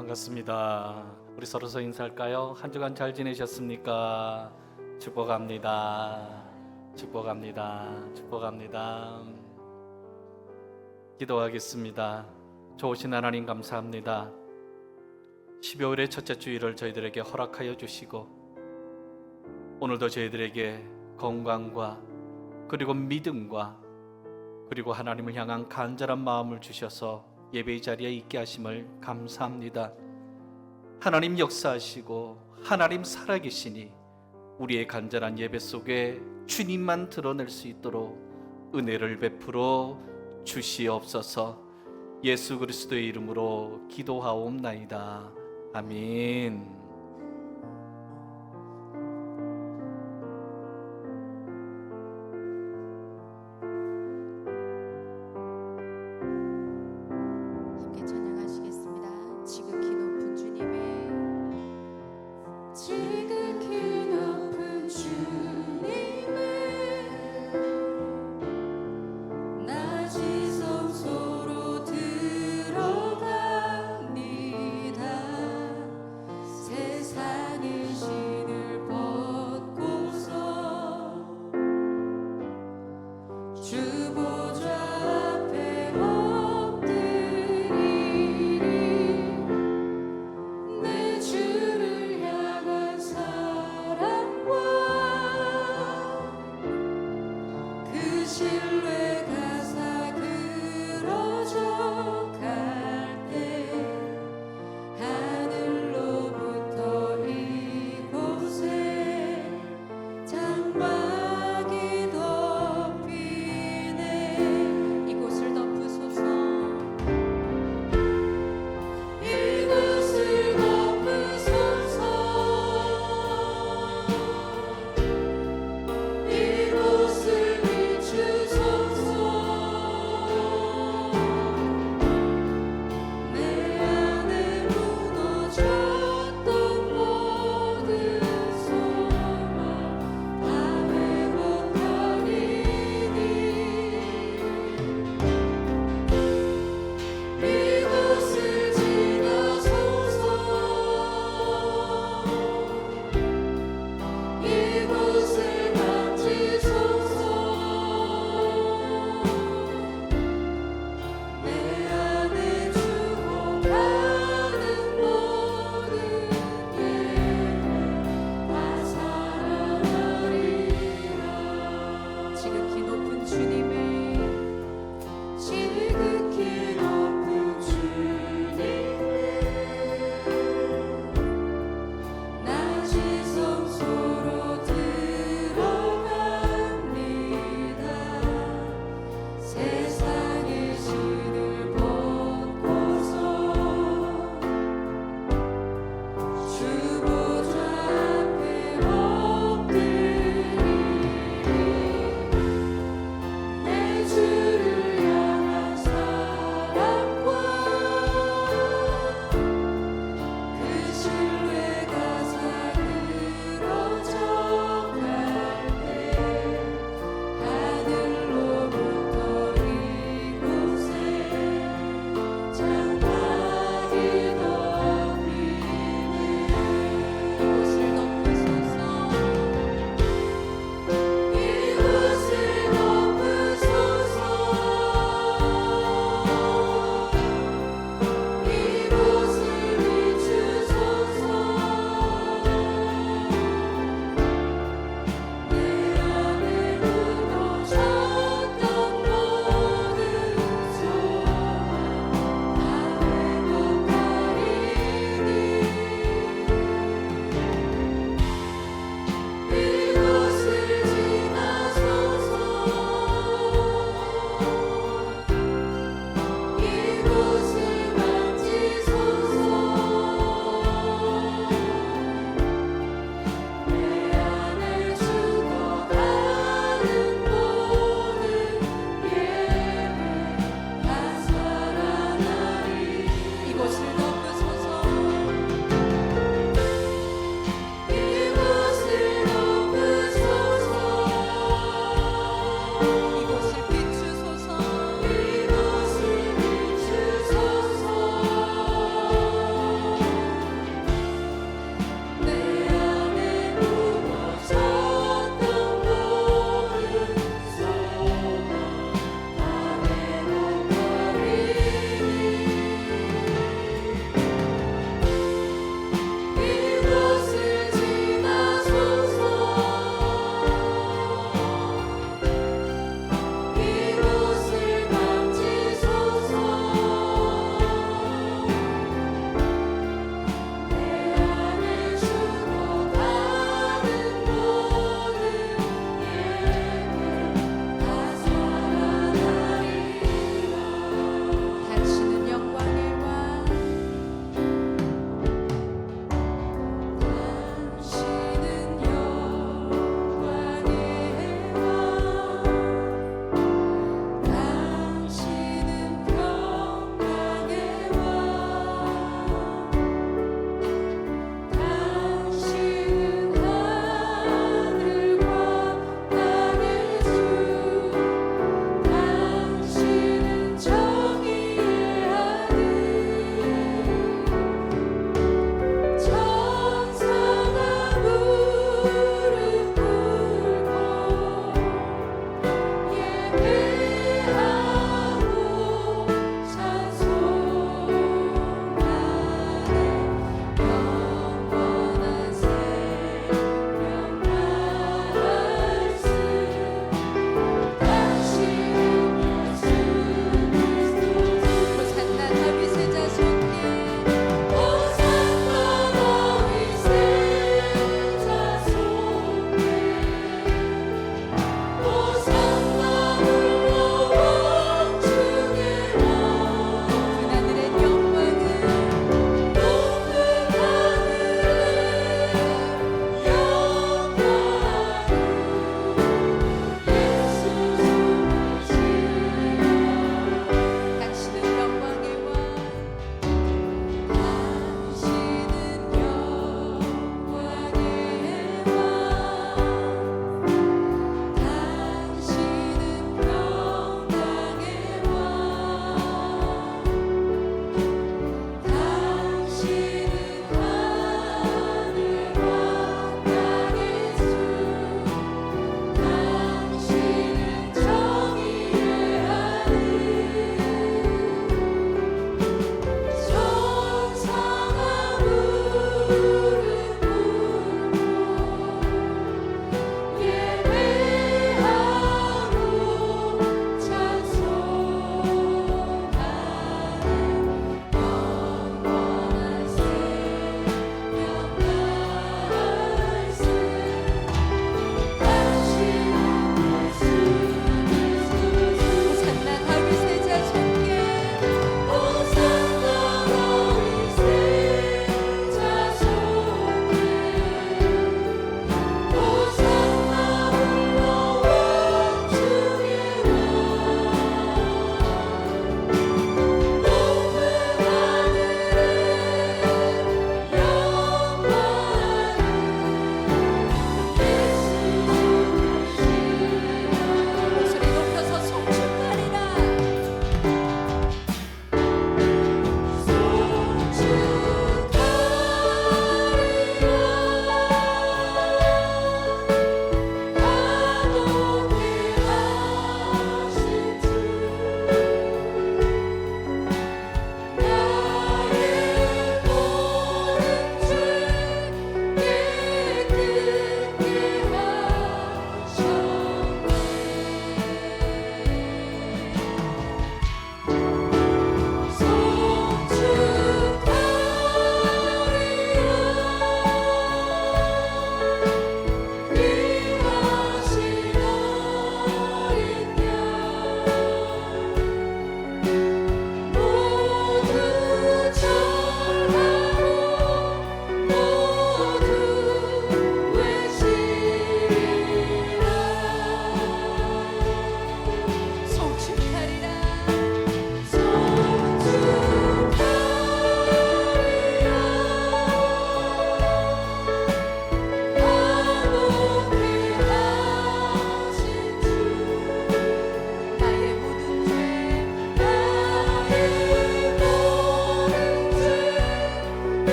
반갑습니다. 우리 서로서 인사할까요? 한 주간 잘 지내셨습니까? 축복합니다. 축복합니다. 축복합니다. 기도하겠습니다. 좋으신 하나님 감사합니다. 12월의 첫째 주일을 저희들에게 허락하여 주시고 오늘도 저희들에게 건강과 그리고 믿음과 그리고 하나님을 향한 간절한 마음을 주셔서 예배의 자리에 있게 하심을 감사합니다. 하나님 역사하시고 하나님 살아계시니 우리의 간절한 예배 속에 주님만 드러낼 수 있도록 은혜를 베풀어 주시옵소서. 예수 그리스도의 이름으로 기도하옵나이다. 아멘. 함께 찬양하시겠습니다. 지극히 높은 주님의 지극히 높은 주님의 낮은 성소로 들어갑니다.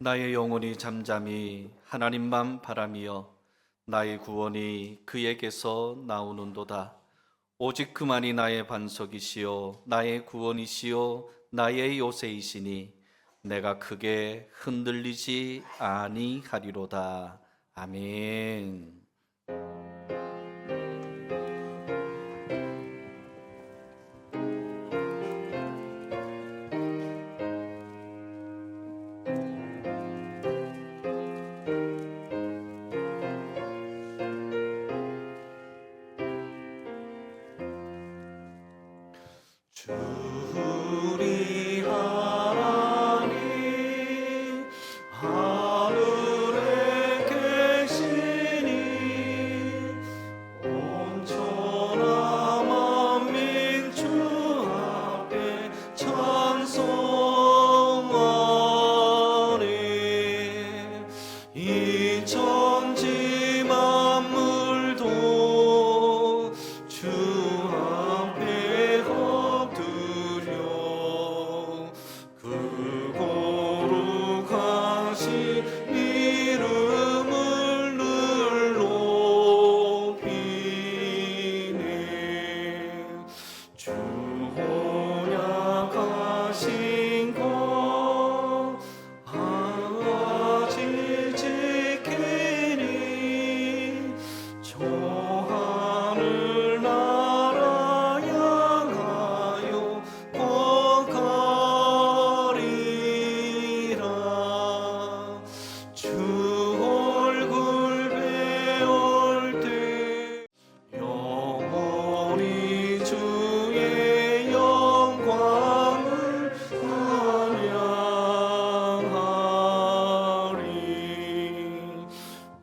나의 영혼이 잠잠히 하나님만 바라며 나의 구원이 그에게서 나오는도다. 오직 그만이 나의 반석이시요 나의 구원이시요 나의 요새이시니 내가 크게 흔들리지 아니하리로다. 아멘. 주리 하나님 하늘에 계시니 온천하 만민 주 앞에 찬송하네. 이 천지 만물도 주 앞에 엎드려 그 거룩하신 이름을 늘 높이네. 주 언약하신 것 아직 지키니 저 하늘 나라 향하여 거가리라. 주 얼굴 배울 때 영원히 주의 영광을 찬양하리.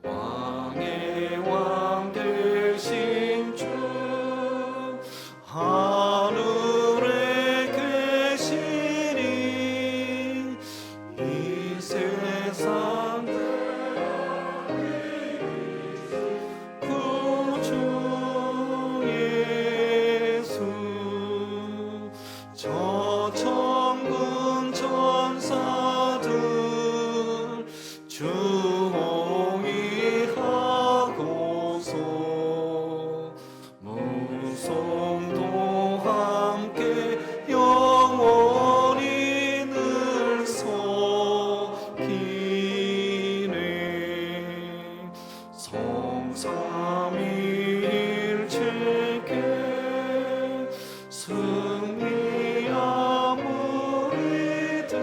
왕의 왕 되신 주 하늘에 계시니 이 세상 구주 예수 저 천군 천사들 주호위하고서 무송도 함께 영원히 늘 섬기네. 성삼위일체께 승리한 무리들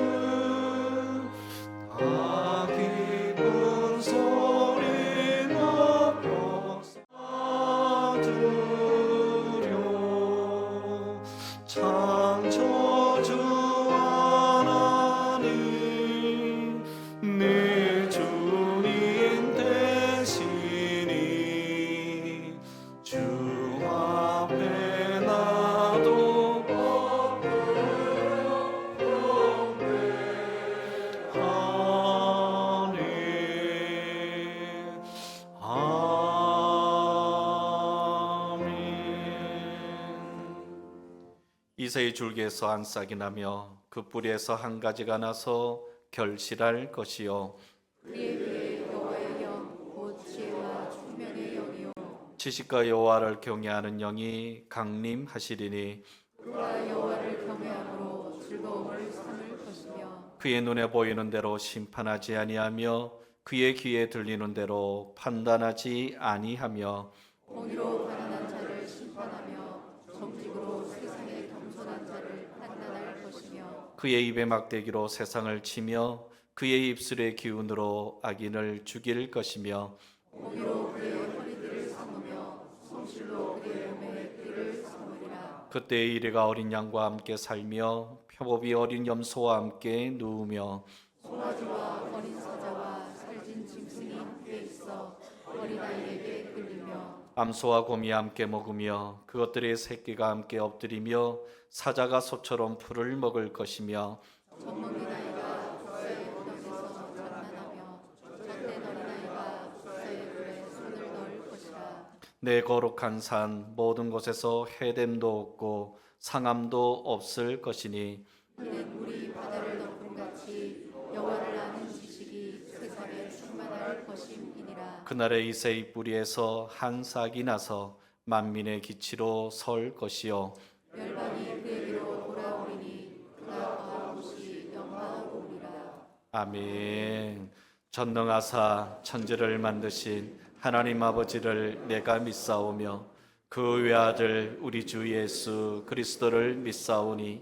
다 기쁜 소리 높여 사드려. 창조주 하나님 내 주님 되시니 주 앞에 나도 이새의 줄기에서 한 싹이 나며 그 뿌리에서 한 가지가 나서 결실할 것이요 그의 위에 여호와의 영, 곧 지혜와 총명의 영이요 지식과 여호와를 경외하는 영이 강림하시리니 그가 여호와를 경외함으로 즐거움을 삼을 것이며 그의 눈에 보이는 대로 심판하지 아니하며 그의 귀에 들리는 대로 판단하지 아니하며 공의로 가난한 자를 심판하며 정직으로 세상의 겸손한 자를 판단할 것이며 그의 입의 막대기로 세상을 치며 그의 입술의 기운으로 악인을 죽일 것이며 공의로 그의 허리띠를 삼으며 성실로 그의 몸에 띠를 삼으리라. 그때의 이래가 어린 양과 함께 살며 표법이 어린 염소와 함께 누우며 송아지와 어린 사자와 살진 짐승이 함께 있어 어린아이에게 끌리며 암소와 곰이 함께 먹으며 그것들의 새끼가 함께 엎드리며 사자가 소처럼 풀을 먹을 것이며 젖먹는 아이가 족사의 무덤에서 장난하며 젖된 어린아이가 족사의 불에 손을 넣을 것이라. 내 거룩한 산 모든 곳에서 해됨도 없고 상함도 없을 것이니 이는 물이 바다를 덮음 같이 여호와를 아는 지식이 그날의 이새의 뿌리에서 한 싹이 나서 만민의 기치로 설 것이요 멸망이 그에게로 돌아오리니 그가 거할 곳이 영광으로 오리라. 아멘. 전능하사 천지를 만드신 하나님 아버지를 내가 믿사오며 그 외아들 우리 주 예수 그리스도를 믿사오니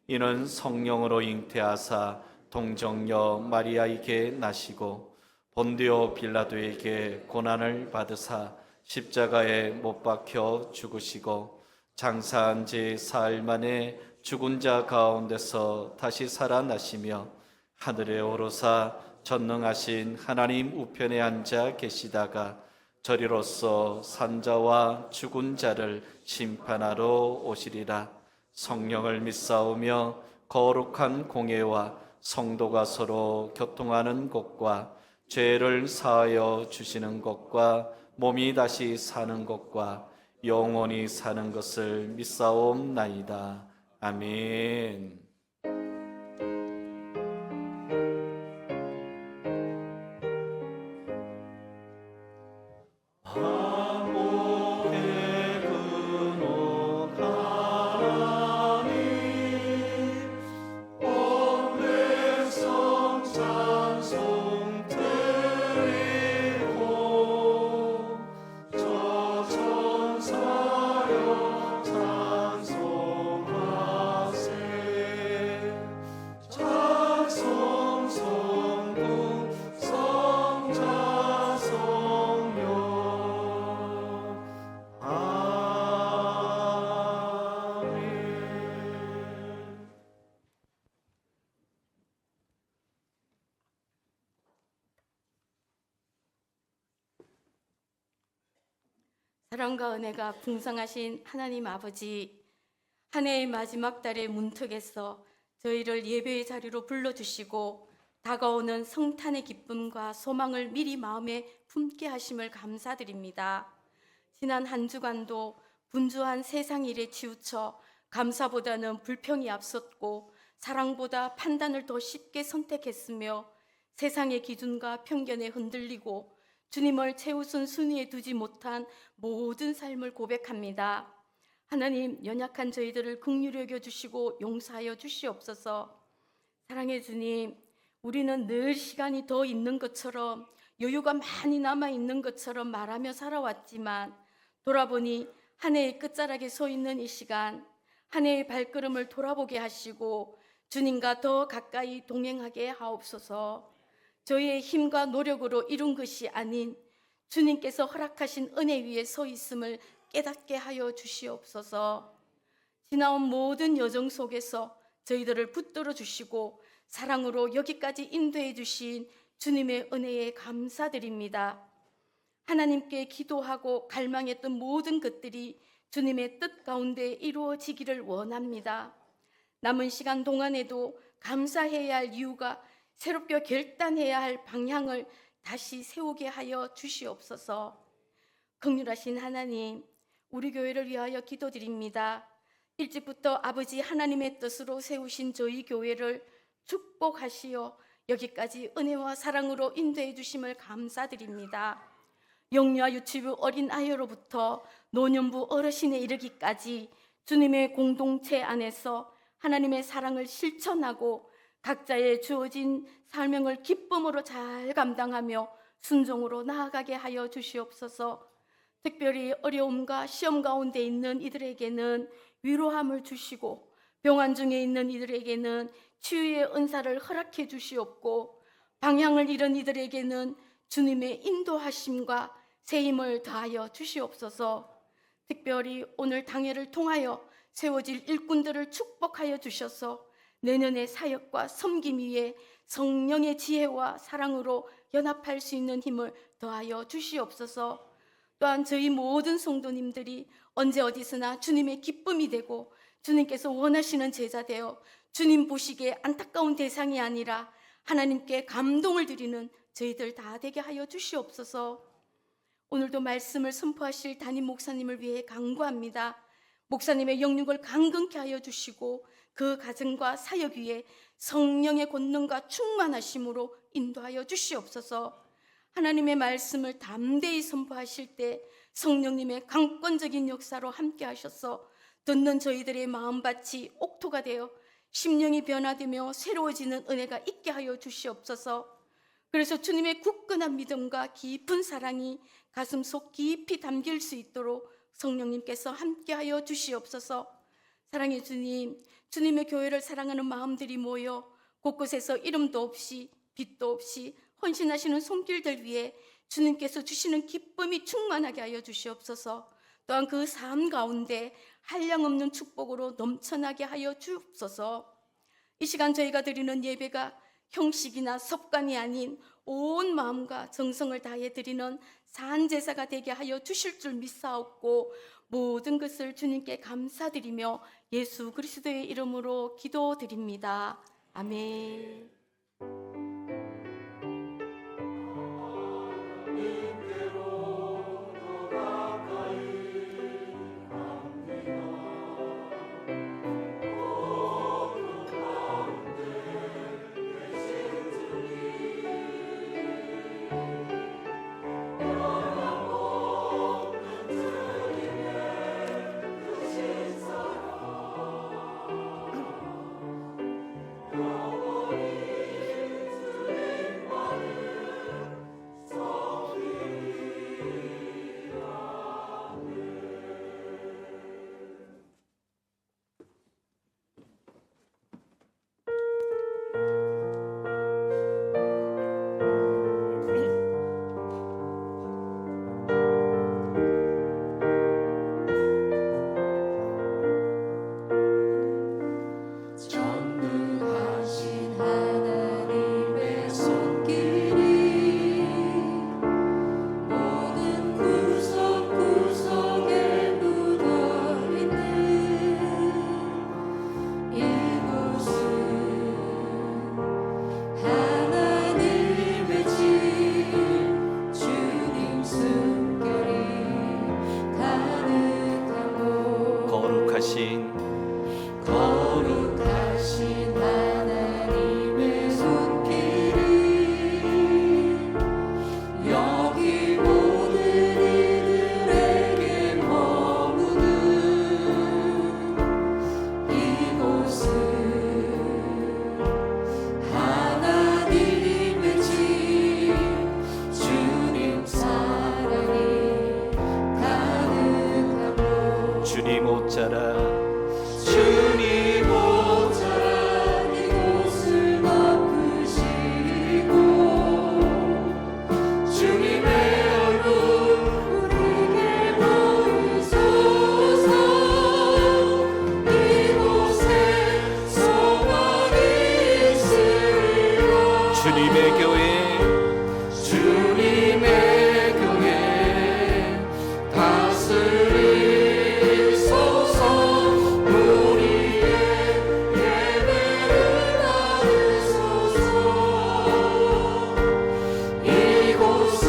이는 성령으로 잉태하사 동정녀 마리아에게 나시고 본디오 빌라도에게 고난을 받으사 십자가에 못 박혀 죽으시고 장사한 지 사흘 만에 죽은 자 가운데서 다시 살아나시며 하늘에 오르사 전능하신 하나님 우편에 앉아 계시다가 저리로서 산자와 죽은 자를 심판하러 오시리라. 성령을 믿사오며 거룩한 공예와 성도가 서로 교통하는 것과 죄를 사하여 주시는 것과 몸이 다시 사는 것과 영원히 사는 것을 믿사옵나이다. 아멘. 반복의 근원 하나님 온 백성 찬송 드리고 저 천사여 찬송하세 찬송 성부 성자 성령 아멘. 사랑과 은혜가 풍성하신 하나님 아버지, 한 해의 마지막 달의 문턱에서 저희를 예배의 자리로 불러주시고 다가오는 성탄의 기쁨과 소망을 미리 마음에 품게 하심을 감사드립니다. 지난 한 주간도 분주한 세상 일에 치우쳐 감사보다는 불평이 앞섰고 사랑보다 판단을 더 쉽게 선택했으며 세상의 기준과 편견에 흔들리고 주님을 최우선 순위에 두지 못한 모든 삶을 고백합니다. 하나님, 연약한 저희들을 긍휼히 여겨주시고 용서하여 주시옵소서. 사랑의 주님, 우리는 늘 시간이 더 있는 것처럼 여유가 많이 남아있는 것처럼 말하며 살아왔지만 돌아보니 한 해의 끝자락에 서 있는 이 시간, 한 해의 발걸음을 돌아보게 하시고 주님과 더 가까이 동행하게 하옵소서. 저희의 힘과 노력으로 이룬 것이 아닌 주님께서 허락하신 은혜 위에 서 있음을 깨닫게 하여 주시옵소서. 지나온 모든 여정 속에서 저희들을 붙들어 주시고 사랑으로 여기까지 인도해 주신 주님의 은혜에 감사드립니다. 하나님께 기도하고 갈망했던 모든 것들이 주님의 뜻 가운데 이루어지기를 원합니다. 남은 시간 동안에도 감사해야 할 이유가 새롭게 결단해야 할 방향을 다시 세우게 하여 주시옵소서. 긍휼하신 하나님, 우리 교회를 위하여 기도드립니다. 일찍부터 아버지 하나님의 뜻으로 세우신 저희 교회를 축복하시어 여기까지 은혜와 사랑으로 인도해 주심을 감사드립니다. 영유아 유치부 어린 아이로부터 노년부 어르신에 이르기까지 주님의 공동체 안에서 하나님의 사랑을 실천하고 각자의 주어진 사명을 기쁨으로 잘 감당하며 순종으로 나아가게 하여 주시옵소서. 특별히 어려움과 시험 가운데 있는 이들에게는 위로함을 주시고 병환 중에 있는 이들에게는 치유의 은사를 허락해 주시옵고 방향을 잃은 이들에게는 주님의 인도하심과 새 힘을 더하여 주시옵소서. 특별히 오늘 당회를 통하여 세워질 일꾼들을 축복하여 주셔서 내년의 사역과 섬김 위에 성령의 지혜와 사랑으로 연합할 수 있는 힘을 더하여 주시옵소서. 또한 저희 모든 성도님들이 언제 어디서나 주님의 기쁨이 되고 주님께서 원하시는 제자 되어 주님 보시기에 안타까운 대상이 아니라 하나님께 감동을 드리는 저희들 다 되게 하여 주시옵소서. 오늘도 말씀을 선포하실 담임 목사님을 위해 간구합니다. 목사님의 영육을 강건케 하여 주시고 그 가정과 사역 위에 성령의 권능과 충만하심으로 인도하여 주시옵소서. 하나님의 말씀을 담대히 선포하실 때 성령님의 강권적인 역사로 함께 하셔서 듣는 저희들의 마음밭이 옥토가 되어 심령이 변화되며 새로워지는 은혜가 있게 하여 주시옵소서. 그래서 주님의 굳건한 믿음과 깊은 사랑이 가슴속 깊이 담길 수 있도록 성령님께서 함께하여 주시옵소서. 사랑의 주님, 주님의 교회를 사랑하는 마음들이 모여 곳곳에서 이름도 없이 빛도 없이 헌신하시는 손길들 위에 주님께서 주시는 기쁨이 충만하게 하여 주시옵소서. 또한 그 삶 가운데 한량없는 축복으로 넘쳐나게 하여 주옵소서. 이 시간 저희가 드리는 예배가 형식이나 습관이 아닌 온 마음과 정성을 다해 드리는 산제사가 되게 하여 주실 줄 믿사옵고 모든 것을 주님께 감사드리며 예수 그리스도의 이름으로 기도드립니다. 아멘. 거룩하신 하나님의 손길이 여기 모든 이들에게 머무는 이곳은 하나님의 집 주님 사랑이 가득하고 주님 옷자라 주님 옷자라 이곳을 덮으시고 주님의 얼굴 우리에게 보이소서. 이곳에 소망이 있으리라. 주님의 교회 다스리소서. 우리의 예배를 받으소서. 이곳은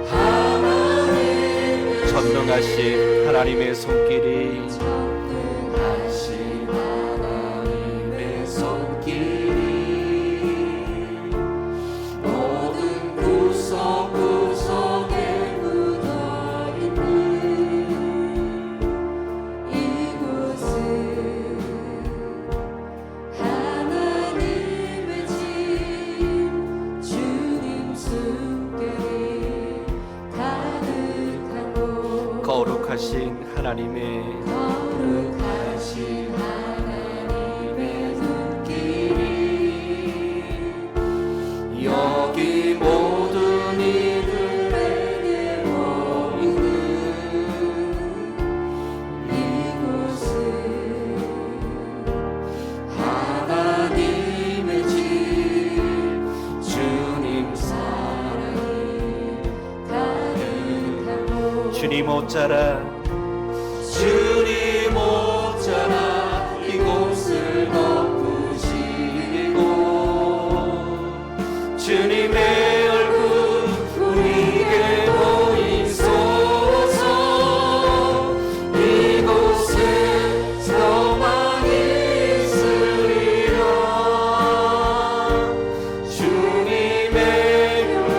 하나님의 전능하신 하나님의 손길이 전능하신 하나님의 손길이 모든 구석구석에 묻어있는 이곳은 하나님의 집 주님 숨결이 가득하고 거룩하신 하나님의 거룩하신 하나님의 눈길이 여기 모든 이들에게 보이는 이곳은 하나님의 집 주님 사랑이 가득하고 주님 옷자라 주님 옷자라 이곳을 덮으시고 주님의 얼굴 우리에게 보이소서. 이곳에 소망이 있으리라. 주님의 교회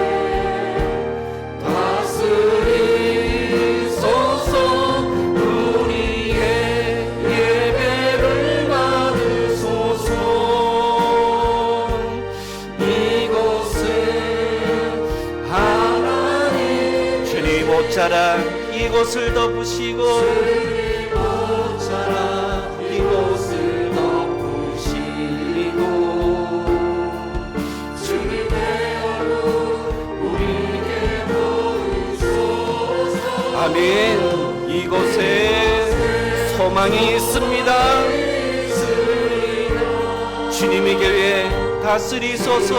곧 자라 이곳을 덮으시고 곧 자라 이곳을 덮으시고 주님의 얼굴 우리에게 보이소서. 아멘. 이곳에 소망이 있습니다. 주님의 교회 다스리소서.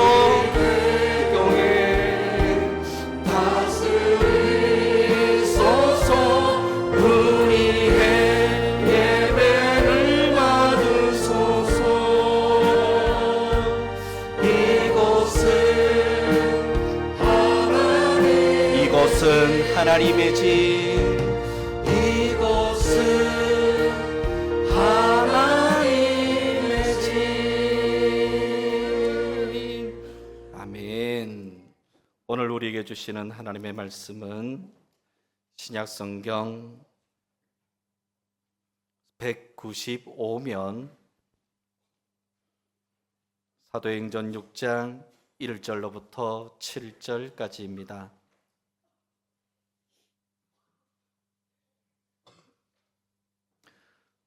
교회 다스리소서. 우리의 예배를 받으소서. 이곳은 하나님의 집. 이곳은 하나님의 집. 아멘. 오늘 우리에게 주시는 하나님의 말씀은 신약성경 195면 사도행전 6장 1절로부터 7절까지입니다.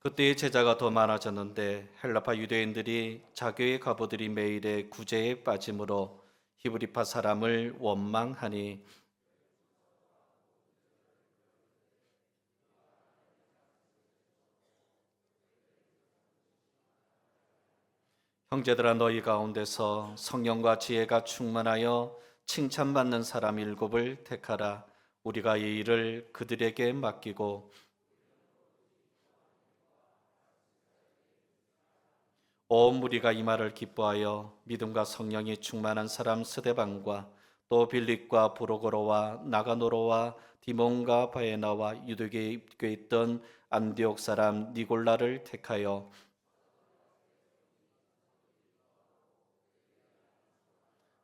그때의 제자가 더 많아졌는데 헬라파 유대인들이 자교의 과부들이 매일의 구제에 빠짐으로 히브리파 사람을 원망하니 형제들아 너희 가운데서 성령과 지혜가 충만하여 칭찬받는 사람 7을 택하라. 우리가 이 일을 그들에게 맡기고 온 무리가 이 말을 기뻐하여 믿음과 성령이 충만한 사람 스데반과 또 빌립과 브로고로와 나가노로와 디몬과 바에나와 유대교에 입교에 있던 안디옥 사람 니골라를 택하여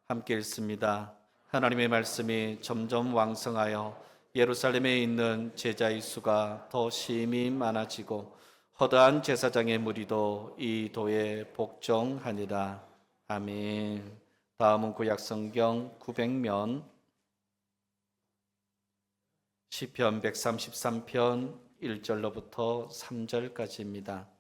함께 읽습니다. 하나님의 말씀이 점점 왕성하여 예루살렘에 있는 제자의 수가 더 심히 많아지고 허다한 제사장의 무리도 이 도에 복종하니라. 아멘. 다음은 구약성경 900면 시편 133편 1절로부터 3절까지입니다.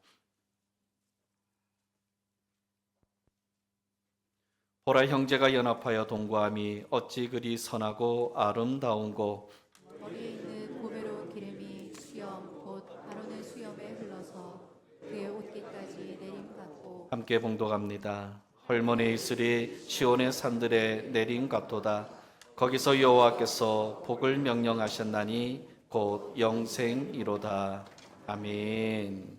보라 형제가 연합하여 동거함이 어찌 그리 선하고 아름다운고 머리에 있는 고베로 기름이 수염 곧 아론의 수염에 흘러서 그의 옷깃까지 내림같고. 함께 봉독합니다. 헐몬의 이슬이 시온의 산들에 내린 같도다. 거기서 여호와께서 복을 명령하셨나니 곧 영생이로다. 아멘.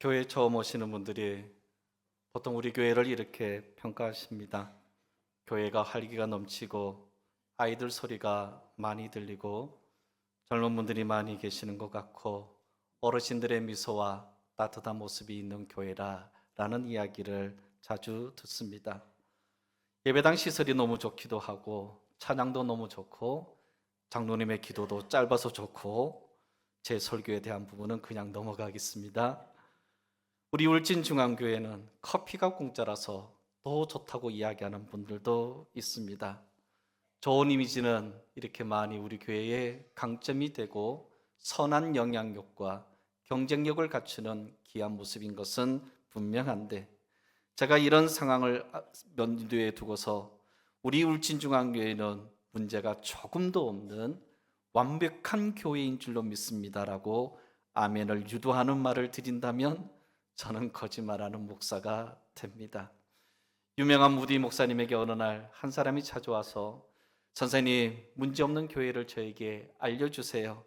교회 처음 오시는 분들이 보통 우리 교회를 이렇게 평가하십니다. 교회가 활기가 넘치고 아이들 소리가 많이 들리고 젊은 분들이 많이 계시는 것 같고 어르신들의 미소와 따뜻한 모습이 있는 교회라는 이야기를 자주 듣습니다. 예배당 시설이 너무 좋기도 하고 찬양도 너무 좋고 장로님의 기도도 짧아서 좋고 제 설교에 대한 부분은 그냥 넘어가겠습니다. 우리 울진중앙교회는 커피가 공짜라서 더 좋다고 이야기하는 분들도 있습니다. 좋은 이미지는 이렇게 많이 우리 교회의 강점이 되고 선한 영향력과 경쟁력을 갖추는 귀한 모습인 것은 분명한데, 제가 이런 상황을 면두에 두고서 우리 울진중앙교회는 문제가 조금도 없는 완벽한 교회인 줄로 믿습니다라고 아멘을 유도하는 말을 드린다면 저는 거짓말하는 목사가 됩니다. 유명한 무디 목사님에게 어느 날 한 사람이 찾아와서 선생님, 문제없는 교회를 저에게 알려주세요.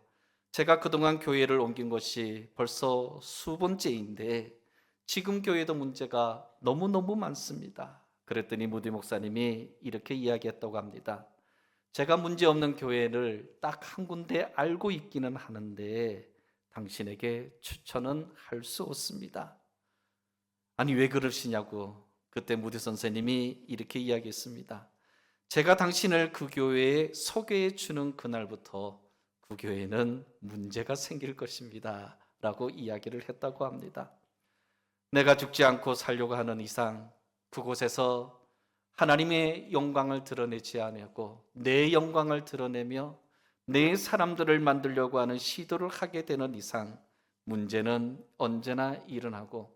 제가 그동안 교회를 옮긴 것이 벌써 수번째인데 지금 교회도 문제가 너무너무 많습니다. 그랬더니 무디 목사님이 이렇게 이야기했다고 합니다. 제가 문제없는 교회를 딱 한 군데 알고 있기는 하는데 당신에게 추천은 할 수 없습니다. 아니, 왜 그러시냐고. 그때 무디 선생님이 이렇게 이야기했습니다. 제가 당신을 그 교회에 소개해 주는 그날부터 그 교회는 문제가 생길 것입니다 라고 이야기를 했다고 합니다. 내가 죽지 않고 살려고 하는 이상 그곳에서 하나님의 영광을 드러내지 않고 내 영광을 드러내며 내 사람들을 만들려고 하는 시도를 하게 되는 이상 문제는 언제나 일어나고,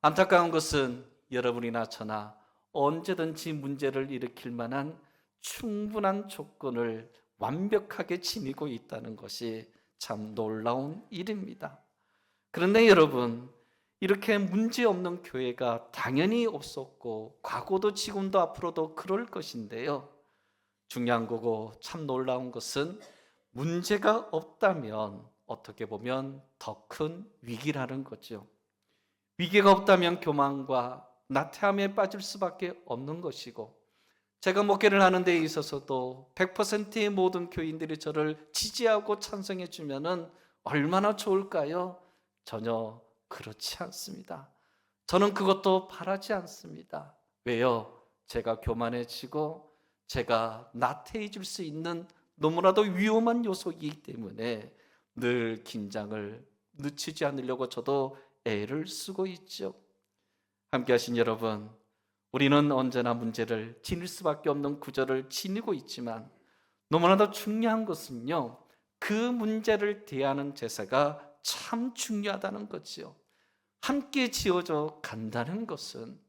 안타까운 것은 여러분이나 저나 언제든지 문제를 일으킬 만한 충분한 조건을 완벽하게 지니고 있다는 것이 참 놀라운 일입니다. 그런데 여러분, 이렇게 문제없는 교회가 당연히 없었고 과거도 지금도 앞으로도 그럴 것인데요, 중요한 거고 참 놀라운 것은 문제가 없다면 어떻게 보면 더 큰 위기라는 거죠. 위기가 없다면 교만과 나태함에 빠질 수밖에 없는 것이고, 제가 목회를 하는 데 있어서도 100%의 모든 교인들이 저를 지지하고 찬성해 주면은 얼마나 좋을까요? 전혀 그렇지 않습니다. 저는 그것도 바라지 않습니다. 왜요? 제가 교만해지고 제가 나태해질 수 있는 너무나도 위험한 요소이기 때문에 늘 긴장을 늦추지 않으려고 저도 애를 쓰고 있죠. 함께 하신 여러분, 우리는 언제나 문제를 지닐 수밖에 없는 구절을 지니고 있지만 너무나도 중요한 것은요, 그 문제를 대하는 제사가 참 중요하다는 거지요. 함께 지어져 간다는 것은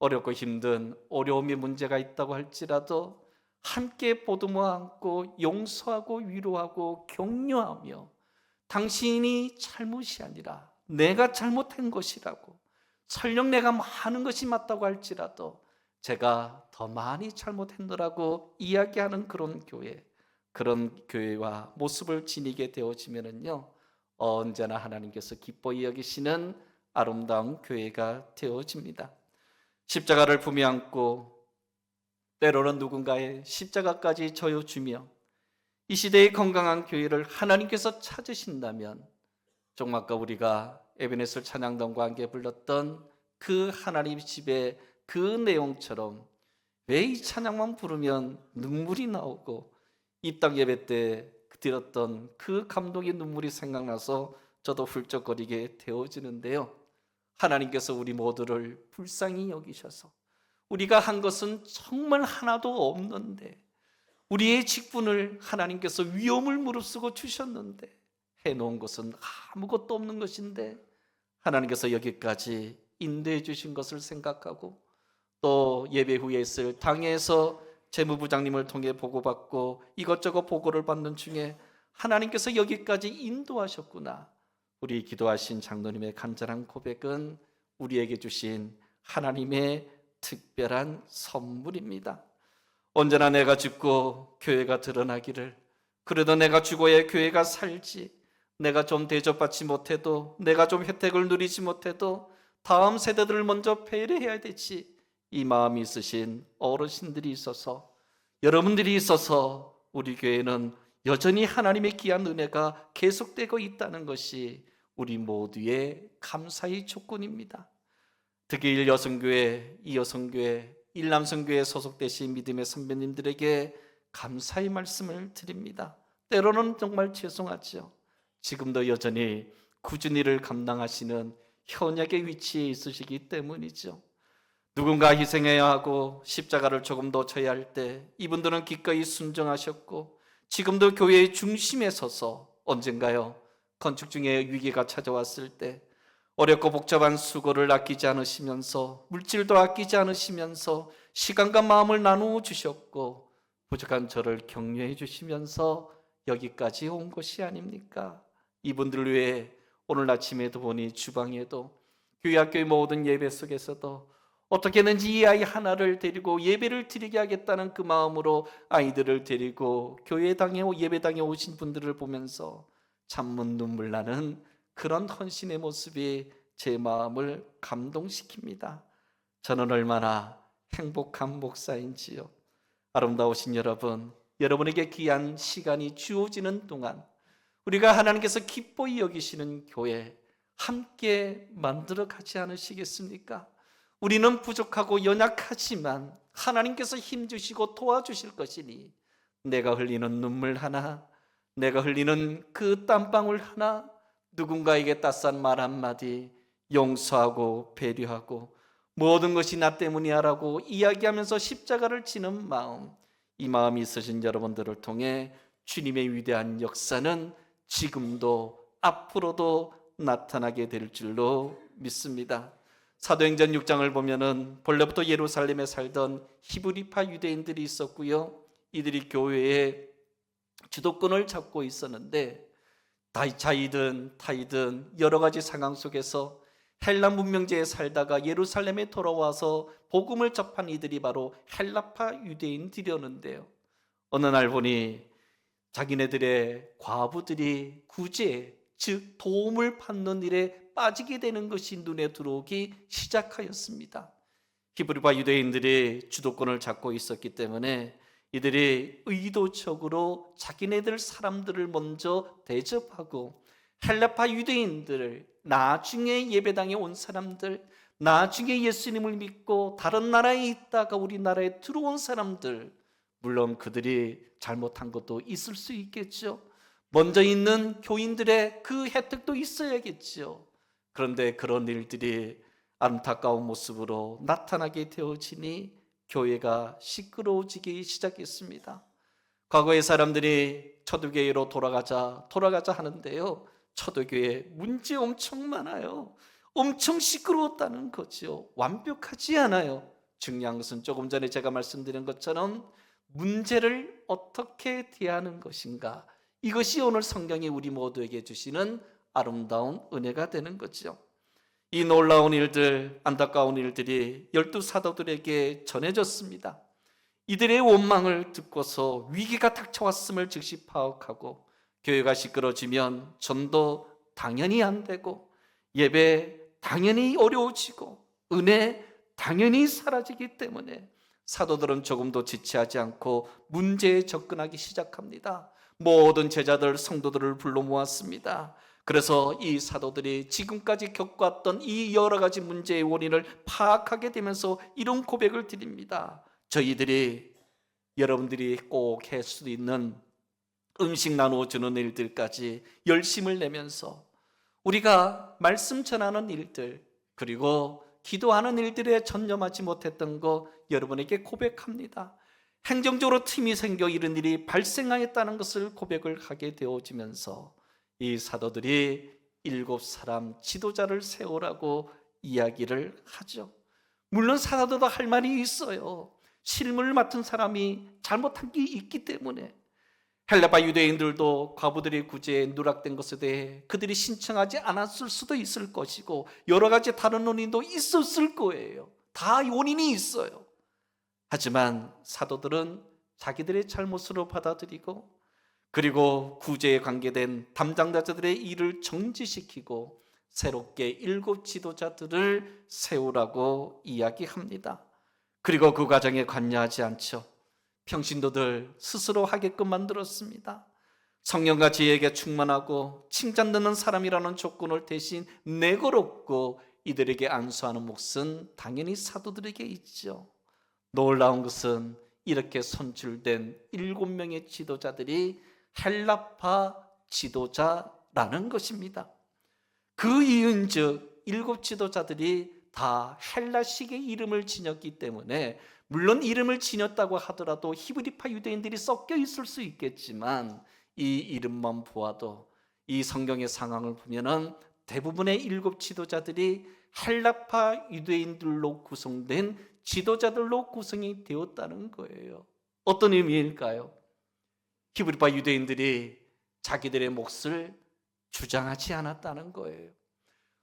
어렵고 힘든 어려움의 문제가 있다고 할지라도 함께 보듬어 안고 용서하고 위로하고 격려하며 당신이 잘못이 아니라 내가 잘못한 것이라고, 설령 내가 많은 것이 맞다고 할지라도 제가 더 많이 잘못했노라고 이야기하는 그런 교회, 그런 교회와 모습을 지니게 되어지면은요, 언제나 하나님께서 기뻐히 여기시는 아름다운 교회가 되어집니다. 십자가를 품에 안고 때로는 누군가의 십자가까지 져주며 이 시대의 건강한 교회를 하나님께서 찾으신다면, 조금 아까 우리가 에베네셀 찬양단과 함께 불렀던 그 하나님 집의 그 내용처럼 왜 이 찬양만 부르면 눈물이 나오고 입당 예배 때 드렸던 그 감동의 눈물이 생각나서 저도 훌쩍거리게 되어지는데요, 하나님께서 우리 모두를 불쌍히 여기셔서 우리가 한 것은 정말 하나도 없는데 우리의 직분을 하나님께서 위험을 무릅쓰고 주셨는데 해놓은 것은 아무것도 없는 것인데 하나님께서 여기까지 인도해 주신 것을 생각하고, 또 예배 후에 있을 당에서 재무부장님을 통해 보고받고 이것저것 보고를 받는 중에 하나님께서 여기까지 인도하셨구나. 우리 기도하신 장로님의 간절한 고백은 우리에게 주신 하나님의 특별한 선물입니다. 언제나 내가 죽고 교회가 드러나기를, 그래도 내가 죽어야 교회가 살지, 내가 좀 대접받지 못해도, 내가 좀 혜택을 누리지 못해도 다음 세대들을 먼저 배려해야 되지, 이 마음이 있으신 어르신들이 있어서, 여러분들이 있어서 우리 교회는 여전히 하나님의 귀한 은혜가 계속되고 있다는 것이 우리 모두의 감사의 조건입니다. 특히 일여성교회, 이여성교회, 일남성교회에 소속되신 믿음의 선배님들에게 감사의 말씀을 드립니다. 때로는 정말 죄송하죠. 지금도 여전히 꾸준히 일을 감당하시는 현역의 위치에 있으시기 때문이죠. 누군가 희생해야 하고 십자가를 조금 더 져야 할 때 이분들은 기꺼이 순종하셨고, 지금도 교회의 중심에 서서 언젠가요, 건축 중에 위기가 찾아왔을 때 어렵고 복잡한 수고를 아끼지 않으시면서, 물질도 아끼지 않으시면서 시간과 마음을 나누어 주셨고, 부족한 저를 격려해 주시면서 여기까지 온 것이 아닙니까? 이분들 외에 오늘 아침에도 보니 주방에도, 교회 학교의 모든 예배 속에서도 어떻게든지 이 아이 하나를 데리고 예배를 드리게 하겠다는 그 마음으로 아이들을 데리고 예배당에 오신 분들을 보면서 참문 눈물 나는 그런 헌신의 모습이 제 마음을 감동시킵니다. 저는 얼마나 행복한 목사인지요. 아름다우신 여러분, 여러분에게 귀한 시간이 주어지는 동안 우리가 하나님께서 기뻐히 여기시는 교회 함께 만들어 가지 않으시겠습니까? 우리는 부족하고 연약하지만 하나님께서 힘주시고 도와주실 것이니, 내가 흘리는 눈물 하나, 내가 흘리는 그 땀방울 하나, 누군가에게 따스한 말 한마디, 용서하고 배려하고 모든 것이 나 때문이야라고 이야기하면서 십자가를 지는 마음, 이 마음이 있으신 여러분들을 통해 주님의 위대한 역사는 지금도 앞으로도 나타나게 될 줄로 믿습니다. 사도행전 6장을 보면은 본래부터 예루살렘에 살던 히브리파 유대인들이 있었고요, 이들이 교회의 주도권을 잡고 있었는데, 자이든 타이든 여러 가지 상황 속에서 헬라 문명제에 살다가 예루살렘에 돌아와서 복음을 접한 이들이 바로 헬라파 유대인들이었는데요, 어느 날 보니 자기네들의 과부들이 구제, 즉 도움을 받는 일에 빠지게 되는 것이 눈에 들어오기 시작하였습니다. 히브리파 유대인들이 주도권을 잡고 있었기 때문에 이들이 의도적으로 자기네들 사람들을 먼저 대접하고, 헬라파 유대인들을, 나중에 예배당에 온 사람들, 나중에 예수님을 믿고 다른 나라에 있다가 우리나라에 들어온 사람들, 물론 그들이 잘못한 것도 있을 수 있겠죠. 먼저 있는 교인들의 그 혜택도 있어야겠죠. 그런데 그런 일들이 안타까운 모습으로 나타나게 되어지니 교회가 시끄러워지기 시작했습니다. 과거의 사람들이 초대교회로 돌아가자 하는데요, 초대교회 문제 엄청 많아요. 엄청 시끄러웠다는 거죠. 완벽하지 않아요. 중요한 것은 조금 전에 제가 말씀드린 것처럼 문제를 어떻게 대하는 것인가, 이것이 오늘 성경이 우리 모두에게 주시는 아름다운 은혜가 되는 거죠. 이 놀라운 일들, 안타까운 일들이 12사도들에게 전해졌습니다. 이들의 원망을 듣고서 위기가 닥쳐왔음을 즉시 파악하고, 교회가 시끄러지면 전도 당연히 안 되고, 예배 당연히 어려워지고, 은혜 당연히 사라지기 때문에 사도들은 조금도 지체하지 않고 문제에 접근하기 시작합니다. 모든 제자들, 성도들을 불러 모았습니다. 그래서 이 사도들이 지금까지 겪어왔던 이 여러 가지 문제의 원인을 파악하게 되면서 이런 고백을 드립니다. 저희들이 여러분들이 꼭 할 수 있는 음식 나누어 주는 일들까지 열심을 내면서 우리가 말씀 전하는 일들, 그리고 기도하는 일들에 전념하지 못했던 거 여러분에게 고백합니다. 행정적으로 틈이 생겨 이런 일이 발생하였다는 것을 고백을 하게 되어지면서 이 사도들이 7사람 지도자를 세우라고 이야기를 하죠. 물론 사도도 할 말이 있어요. 실무를 맡은 사람이 잘못한 게 있기 때문에. 헬라파 유대인들도 과부들의 구제에 누락된 것에 대해 그들이 신청하지 않았을 수도 있을 것이고, 여러 가지 다른 원인도 있었을 거예요. 다 원인이 있어요. 하지만 사도들은 자기들의 잘못으로 받아들이고, 그리고 구제에 관계된 담당자들의 일을 정지시키고 새롭게 7 지도자들을 세우라고 이야기합니다. 그리고 그 과정에 관여하지 않죠. 평신도들 스스로 하게끔 만들었습니다. 성령과 지혜에게 충만하고 칭찬 듣는 사람이라는 조건을 대신 내걸었고 이들에게 안수하는 몫은 당연히 사도들에게 있죠. 놀라운 것은 이렇게 선출된 7명의 지도자들이 헬라파 지도자라는 것입니다. 그 이유인즉 7 지도자들이 다 헬라식의 이름을 지녔기 때문에 물론 이름을 지녔다고 하더라도 히브리파 유대인들이 섞여 있을 수 있겠지만 이 이름만 보아도 이 성경의 상황을 보면은 대부분의 7 지도자들이 헬라파 유대인들로 구성된 지도자들로 구성이 되었다는 거예요. 어떤 의미일까요? 히브리파 유대인들이 자기들의 몫을 주장하지 않았다는 거예요.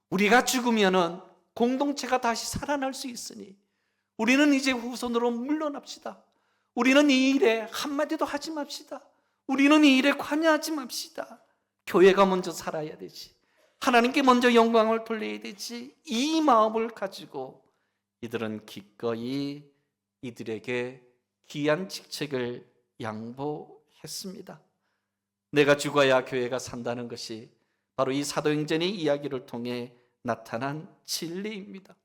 우리가 죽으면은 공동체가 다시 살아날 수 있으니 우리는 이제 후손으로 물러납시다. 우리는 이 일에 한마디도 하지 맙시다. 우리는 이 일에 관여하지 맙시다. 교회가 먼저 살아야 되지. 하나님께 먼저 영광을 돌려야 되지. 이 마음을 가지고 이들은 기꺼이 이들에게 귀한 직책을 양보했습니다. 내가 죽어야 교회가 산다는 것이 바로 이 사도행전의 이야기를 통해 나타난 진리입니다.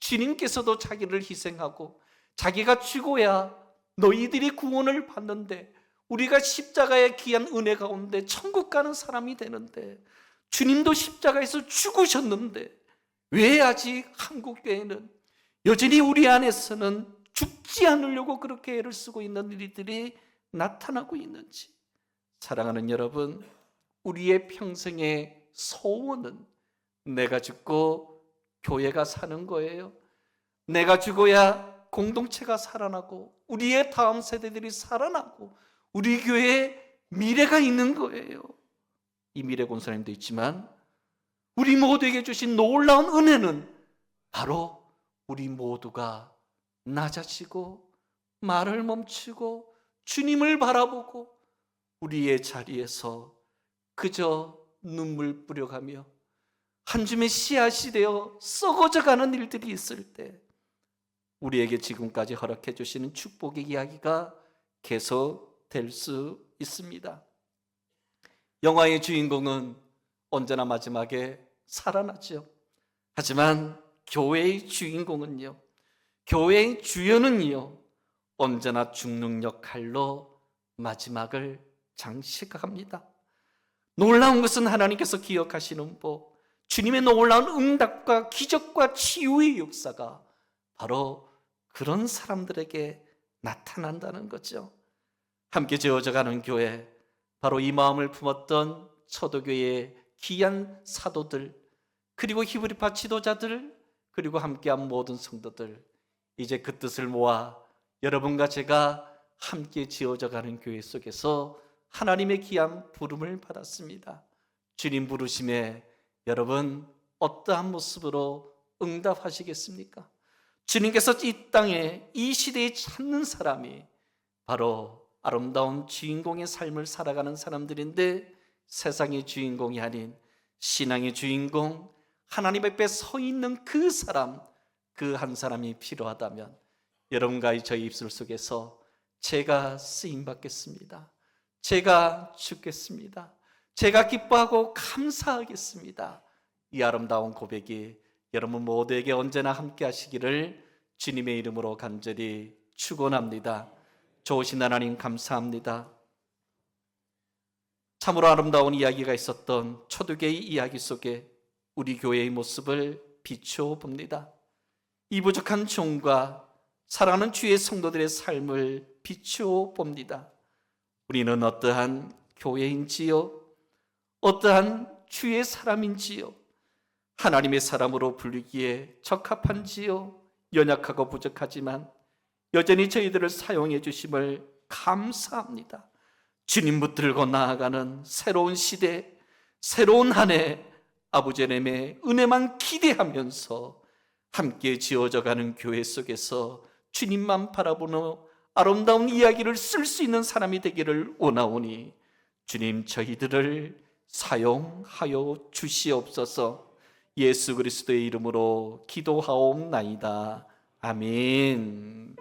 주님께서도 자기를 희생하고 자기가 죽어야 너희들이 구원을 받는데 우리가 십자가의 귀한 은혜 가운데 천국 가는 사람이 되는데 주님도 십자가에서 죽으셨는데 왜 아직 한국교회는 여전히 우리 안에서는 죽지 않으려고 그렇게 애를 쓰고 있는 일들이 나타나고 있는지. 사랑하는 여러분, 우리의 평생의 소원은 내가 죽고 교회가 사는 거예요. 내가 죽어야 공동체가 살아나고 우리의 다음 세대들이 살아나고 우리 교회에 미래가 있는 거예요. 이 미래 권사님도 있지만 우리 모두에게 주신 놀라운 은혜는 바로 우리 모두가 낮아지고 말을 멈추고 주님을 바라보고 우리의 자리에서 그저 눈물 뿌려가며 한 줌의 씨앗이 되어 썩어져가는 일들이 있을 때 우리에게 지금까지 허락해 주시는 축복의 이야기가 계속될 수 있습니다. 영화의 주인공은 언제나 마지막에 살아나죠. 하지만 교회의 주인공은요, 교회의 주연은요, 언제나 죽는 역할로 마지막을 장식합니다. 놀라운 것은 하나님께서 기억하시는 법, 주님의 놀라운 응답과 기적과 치유의 역사가 바로 그런 사람들에게 나타난다는 거죠. 함께 지어져가는 교회, 바로 이 마음을 품었던 초대교회의 귀한 사도들, 그리고 히브리파 지도자들, 그리고 함께한 모든 성도들, 이제 그 뜻을 모아 여러분과 제가 함께 지어져가는 교회 속에서 하나님의 귀한 부름을 받았습니다. 주님 부르심에 여러분 어떠한 모습으로 응답하시겠습니까? 주님께서 이 땅에 이 시대에 찾는 사람이 바로 아름다운 주인공의 삶을 살아가는 사람들인데, 세상의 주인공이 아닌 신앙의 주인공, 하나님 앞에 서 있는 그 사람, 그 한 사람이 필요하다면 여러분과 저희 입술 속에서 제가 쓰임받겠습니다, 제가 죽겠습니다, 제가 기뻐하고 감사하겠습니다, 이 아름다운 고백이 여러분 모두에게 언제나 함께 하시기를 주님의 이름으로 간절히 축원합니다. 좋으신 하나님 감사합니다. 참으로 아름다운 이야기가 있었던 초대교회의 이야기 속에 우리 교회의 모습을 비추어 봅니다. 이 부족한 종과 사랑하는 주의 성도들의 삶을 비추어 봅니다. 우리는 어떠한 교회인지요? 어떠한 주의 사람인지요? 하나님의 사람으로 불리기에 적합한지요? 연약하고 부족하지만 여전히 저희들을 사용해 주심을 감사합니다. 주님 붙들고 나아가는 새로운 시대, 새로운 한 해, 아버지 하나님의 은혜만 기대하면서 함께 지어져가는 교회 속에서 주님만 바라보는 아름다운 이야기를 쓸 수 있는 사람이 되기를 원하오니 주님, 저희들을 사용하여 주시옵소서. 예수 그리스도의 이름으로 기도하옵나이다. 아멘.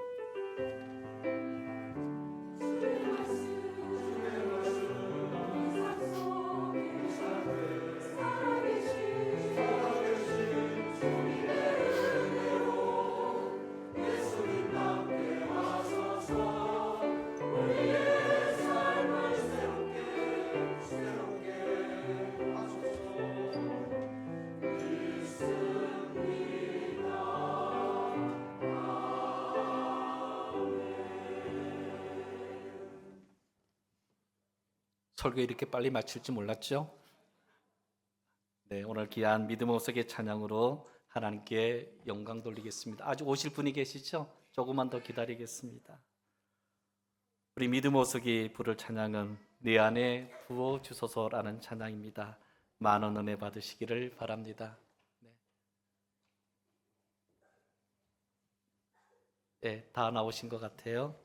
설교 이렇게 빨리 마칠 줄 몰랐죠? 네, 오늘 귀한 믿음 오석의 찬양으로 하나님께 영광 돌리겠습니다. 아직 오실 분이 계시죠? 조금만 더 기다리겠습니다. 우리 믿음 오석이 부를 찬양은 내 안에 부어 주소서라는 찬양입니다. 많은 은혜 받으시기를 바랍니다. 네, 다 나오신 것 같아요.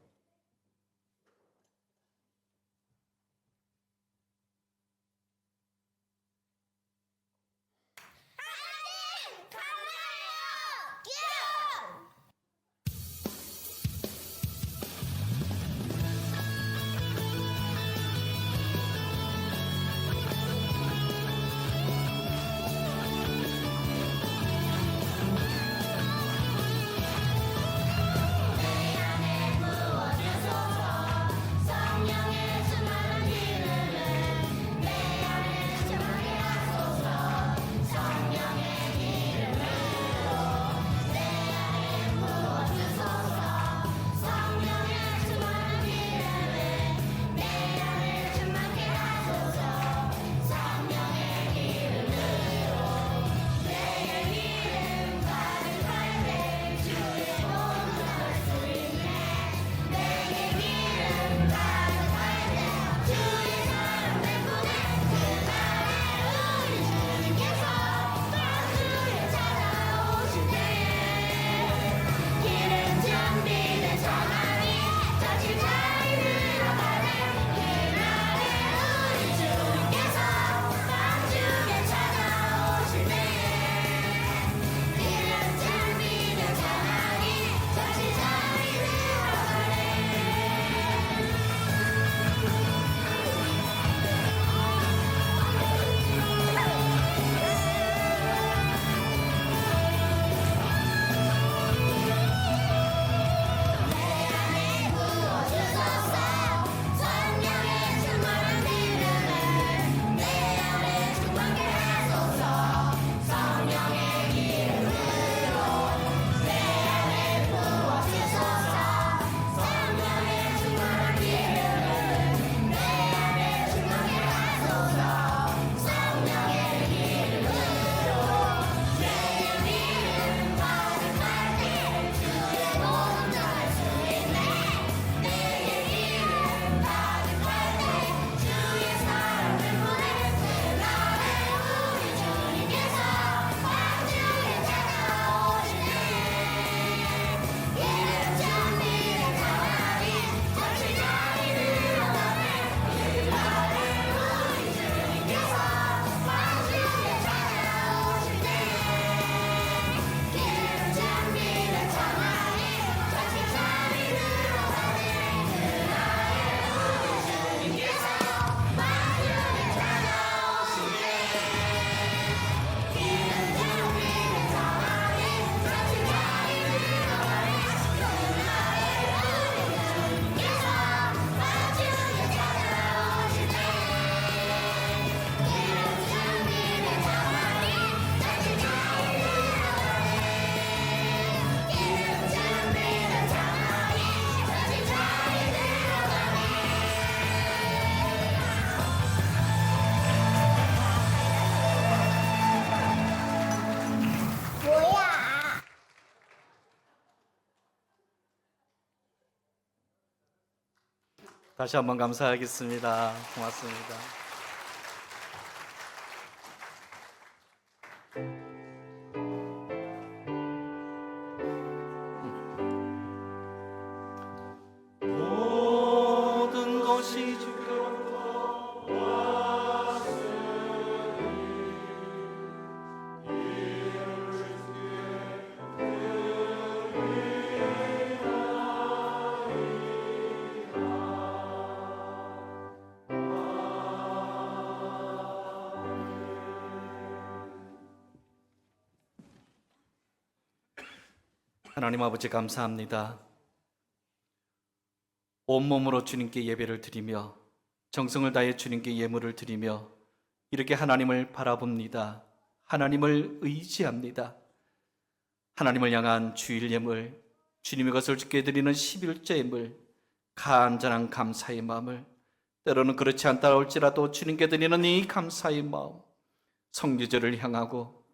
다시 한번 감사하겠습니다. 고맙습니다. 모든 것이 주께로부터 하나님 아버지 감사합니다. 온몸으로 주님께 예배를 드리며 정성을 다해 주님께 예물을 드리며 이렇게 하나님을 바라봅니다. 하나님을 의지합니다. 하나님을 향한 주일 예물, 주님의 것을 주께 드리는 11조 예물, 간절한 감사의 마음을, 때로는 그렇지 않다 할지라도 주님께 드리는 이 감사의 마음, 성지절을 향하고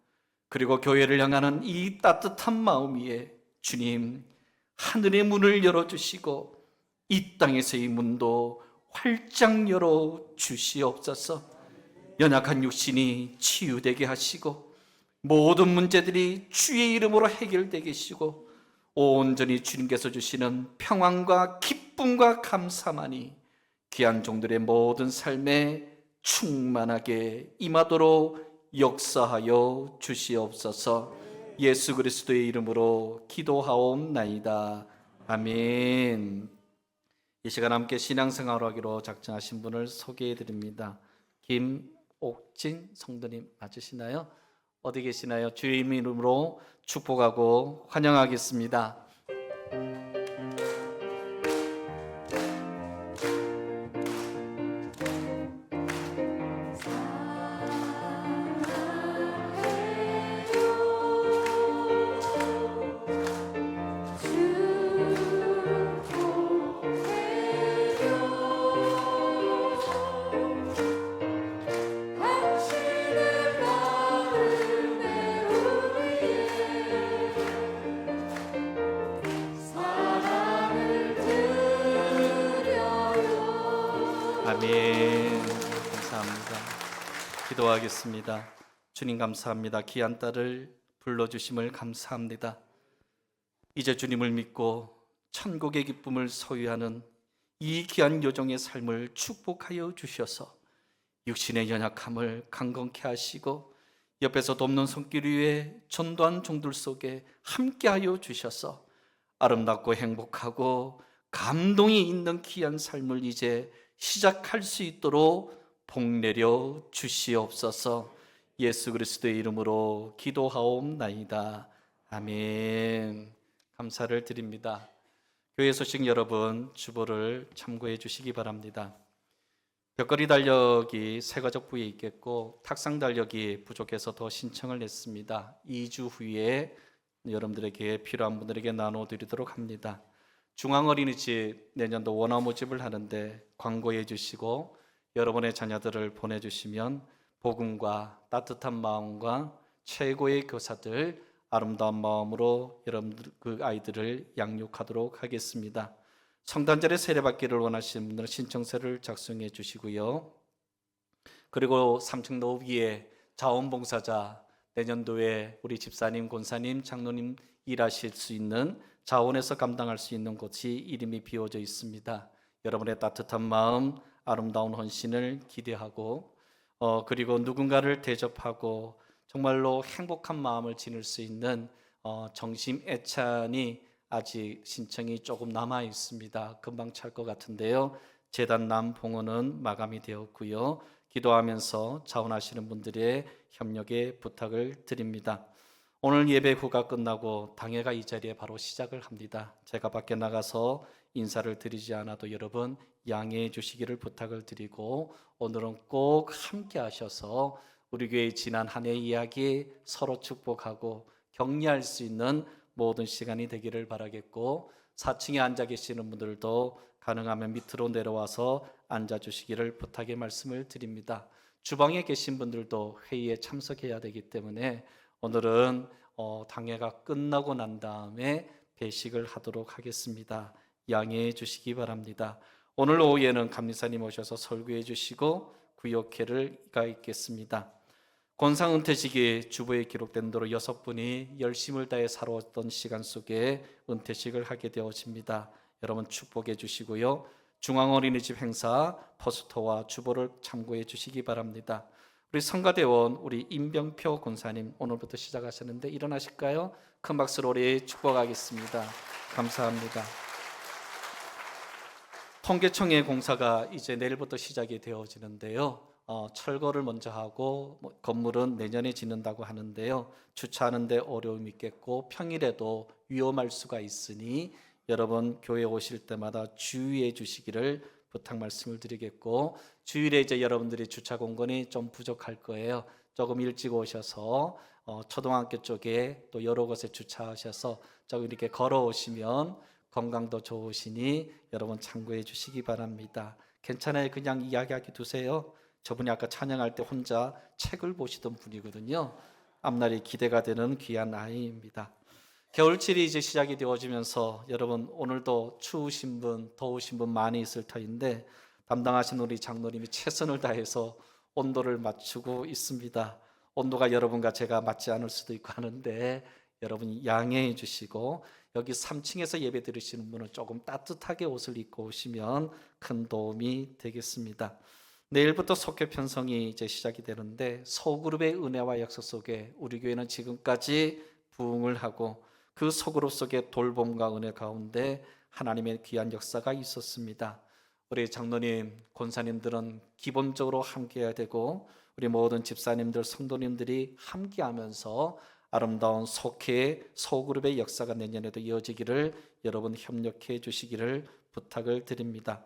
그리고 교회를 향하는 이 따뜻한 마음 위에 주님 하늘의 문을 열어주시고 이 땅에서의 문도 활짝 열어주시옵소서. 연약한 육신이 치유되게 하시고 모든 문제들이 주의 이름으로 해결되게 하시고 온전히 주님께서 주시는 평안과 기쁨과 감사만이 귀한 종들의 모든 삶에 충만하게 임하도록 역사하여 주시옵소서. 예수 그리스도의 이름으로 기도하옵나이다. 아멘. 이 시간 함께 신앙생활을 하기로 작정하신 분을 소개해 드립니다. 김옥진 성도님 맞으시나요? 어디 계시나요? 주의 이름으로 축복하고 환영하겠습니다. 아멘. 감사합니다. 기도하겠습니다. 주님 감사합니다. 귀한 딸을 불러주심을 감사합니다. 이제 주님을 믿고 천국의 기쁨을 소유하는 이 귀한 여종의 삶을 축복하여 주셔서 육신의 연약함을 강건케 하시고 옆에서 돕는 손길 위에 전도한 종들 속에 함께하여 주셔서 아름답고 행복하고 감동이 있는 귀한 삶을 이제 시작할 수 있도록 복내려 주시옵소서. 예수 그리스도의 이름으로 기도하옵나이다. 아멘. 감사를 드립니다. 교회 소식 여러분 주보를 참고해 주시기 바랍니다. 벽걸이 달력이 세가족부에 있겠고 탁상 달력이 부족해서 더 신청을 했습니다. 2주 후에 여러분들에게 필요한 분들에게 나눠드리도록 합니다. 중앙어린이집 내년도 원화 모집을 하는데 광고해 주시고 여러분의 자녀들을 보내주시면 복음과 따뜻한 마음과 최고의 교사들 아름다운 마음으로 여러분들 그 아이들을 양육하도록 하겠습니다. 성탄절에 세례받기를 원하시는 분들은 신청서를 작성해 주시고요. 그리고 3층 로비에 자원봉사자 내년도에 우리 집사님, 권사님, 장로님 일하실 수 있는 자원에서 감당할 수 있는 곳이 이름이 비워져 있습니다. 여러분의 따뜻한 마음, 아름다운 헌신을 기대하고 그리고 누군가를 대접하고 정말로 행복한 마음을 지닐 수 있는 정심 애찬이 아직 신청이 조금 남아 있습니다. 금방 찰 것 같은데요. 재단 남봉헌은 마감이 되었고요. 기도하면서 자원하시는 분들의 협력에 부탁을 드립니다. 오늘 예배 후가 끝나고 당회가 이 자리에 바로 시작을 합니다. 제가 밖에 나가서 인사를 드리지 않아도 여러분 양해해 주시기를 부탁을 드리고 오늘은 꼭 함께 하셔서 우리 교회의 지난 한 해 이야기 서로 축복하고 격려할 수 있는 모든 시간이 되기를 바라겠고 4층에 앉아 계시는 분들도 가능하면 밑으로 내려와서 앉아 주시기를 부탁의 말씀을 드립니다. 주방에 계신 분들도 회의에 참석해야 되기 때문에 오늘은 당회가 끝나고 난 다음에 배식을 하도록 하겠습니다. 양해해 주시기 바랍니다. 오늘 오후에는 감리사님 오셔서 설교해 주시고 구역회를 가있겠습니다. 권상 은퇴식이 주보에 기록된 대로 6분이 열심을 다해 살아왔던 시간 속에 은퇴식을 하게 되어집니다. 여러분 축복해 주시고요. 중앙어린이집 행사 포스터와 주보를 참고해 주시기 바랍니다. 우리 성가대원 우리 임병표 권사님 오늘부터 시작하셨는데 일어나실까요? 큰 박수로 우리 축복하겠습니다. 감사합니다. 통계청의 공사가 이제 내일부터 시작이 되어지는데요. 철거를 먼저 하고 건물은 내년에 짓는다고 하는데요. 주차하는데 어려움이 있겠고 평일에도 위험할 수가 있으니 여러분 교회 오실 때마다 주의해 주시기를 부탁 말씀을 드리겠고, 주일에 이제 여러분들이 주차 공간이 좀 부족할 거예요. 조금 일찍 오셔서 초등학교 쪽에 또 여러 곳에 주차하셔서 조금 이렇게 걸어오시면 건강도 좋으시니 여러분 참고해 주시기 바랍니다. 괜찮아요. 그냥 이야기하기 두세요. 저분이 아까 찬양할 때 혼자 책을 보시던 분이거든요. 앞날이 기대가 되는 귀한 아이입니다. 겨울철이 이제 시작이 되어지면서 여러분 오늘도 추우신 분, 더우신 분 많이 있을 터인데 담당하신 우리 장로님이 최선을 다해서 온도를 맞추고 있습니다. 온도가 여러분과 제가 맞지 않을 수도 있고 하는데 여러분 양해해 주시고, 여기 3층에서 예배 드리시는 분은 조금 따뜻하게 옷을 입고 오시면 큰 도움이 되겠습니다. 내일부터 속회 편성이 이제 시작이 되는데 소그룹의 은혜와 약속 속에 우리 교회는 지금까지 부흥을 하고 그 소그룹 속에 돌봄과 은혜 가운데 하나님의 귀한 역사가 있었습니다. 우리 장로님, 권사님들은 기본적으로 함께해야 되고 우리 모든 집사님들, 성도님들이 함께하면서 아름다운 속회, 소그룹의 역사가 내년에도 이어지기를 여러분 협력해 주시기를 부탁을 드립니다.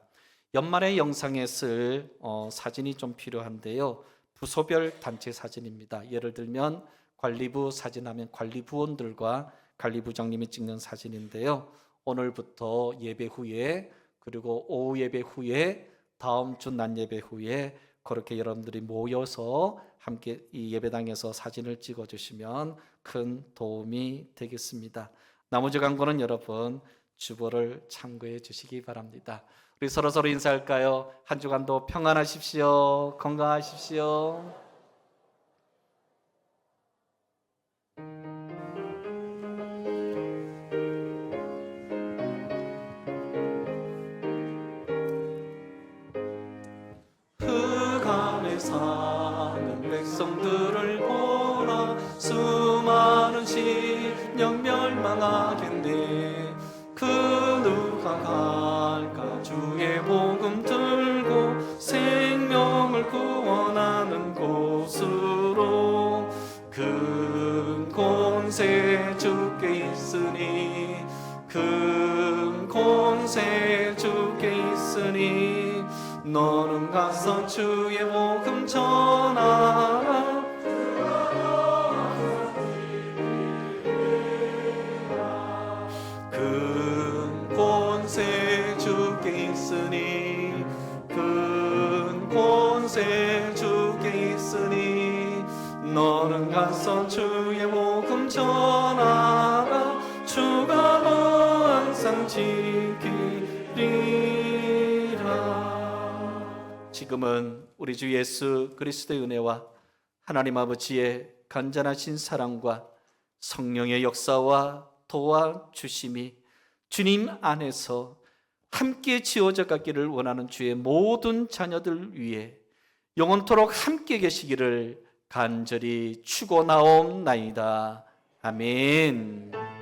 연말의 영상에 쓸 사진이 좀 필요한데요. 부서별 단체 사진입니다. 예를 들면 관리부 사진하면 관리부원들과 관리부장님이 찍는 사진인데요. 오늘부터 예배 후에 그리고 오후 예배 후에 다음 주 낮 예배 후에 그렇게 여러분들이 모여서 함께 이 예배당에서 사진을 찍어주시면 큰 도움이 되겠습니다. 나머지 광고는 여러분 주보를 참고해 주시기 바랍니다. 우리 서로 인사할까요? 한 주간도 평안하십시오. 건강하십시오. 흑암에 사는 백성들을 보라. 수많은 심령 멸망하겠네. 그 누가 갈까? 주의 복음 들고 생명을 구원하는 곳으로. 큰 권세 주께 있으니, 큰 권세 주께 있으니 너는 가서 주의 복음 전하라. 큰 권세 주께 있으니, 큰 권세 주께 있으니 너는 가서 주의 복음 전하라. 주가 너 항상 지키리라. 지금은 우리 주 예수 그리스도의 은혜와 하나님 아버지의 간절하신 사랑과 성령의 역사와 도와주심이 주님 안에서 함께 지어져 가기를 원하는 주의 모든 자녀들 위해 영원토록 함께 계시기를 간절히 축원하옵나이다. 아멘.